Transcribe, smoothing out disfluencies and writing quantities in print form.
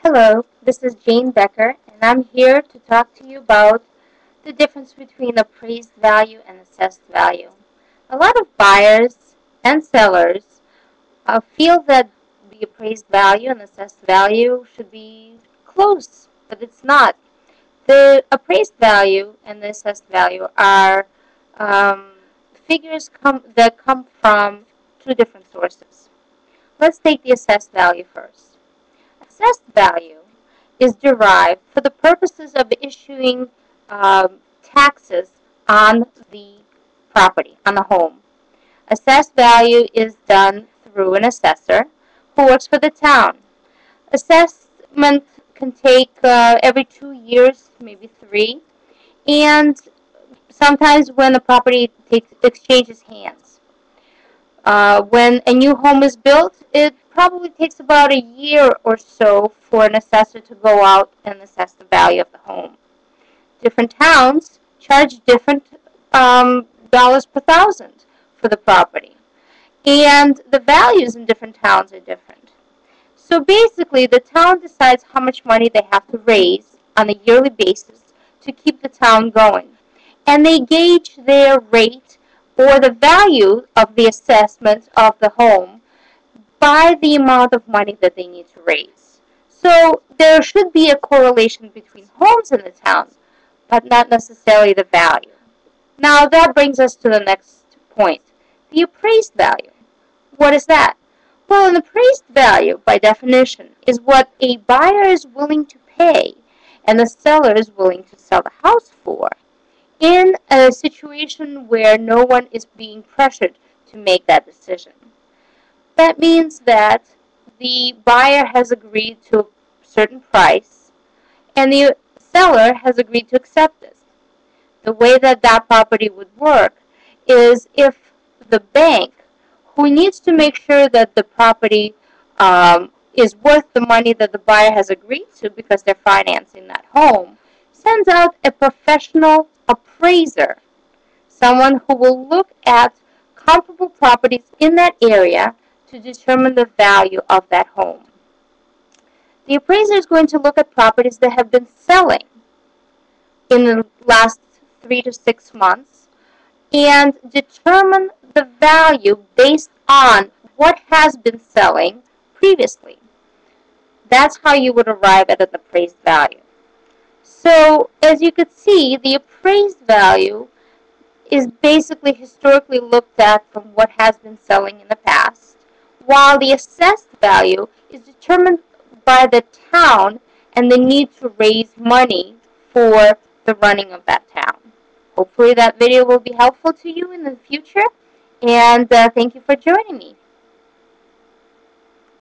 Hello, this is Jane Becker, and I'm here to talk to you about the difference between appraised value and assessed value. A lot of buyers and sellers feel that the appraised value and assessed value should be close, but it's not. The appraised value and the assessed value are figures that come from two different sources. Let's take the assessed value first. Assessed value is derived for the purposes of issuing taxes on the property, on the home. Assessed value is done through an assessor who works for the town. Assessment can take every 2 years, maybe 3, and sometimes when the property exchanges hands. When a new home is built, it probably takes about a year or so for an assessor to go out and assess the value of the home. Different towns charge different dollars per thousand for the property, and the values in different towns are different. So basically, the town decides how much money they have to raise on a yearly basis to keep the town going, and they gauge their rate or the value of the assessment of the home by the amount of money that they need to raise. So there should be a correlation between homes in the town, but not necessarily the value. Now that brings us to the next point, the appraised value. What is that? Well, an appraised value, by definition, is what a buyer is willing to pay and the seller is willing to sell the house for, in a situation where no one is being pressured to make that decision. That means that the buyer has agreed to a certain price and the seller has agreed to accept this. The way that that property would work is if the bank, who needs to make sure that the property is worth the money that the buyer has agreed to because they're financing that home, sends out a professional appraiser, someone who will look at comparable properties in that area to determine the value of that home. The appraiser is going to look at properties that have been selling in the last 3 to 6 months and determine the value based on what has been selling previously. That's how you would arrive at an appraised value. So, as you could see, the appraised value is basically historically looked at from what has been selling in the past, while the assessed value is determined by the town and the need to raise money for the running of that town. Hopefully that video will be helpful to you in the future, and thank you for joining me.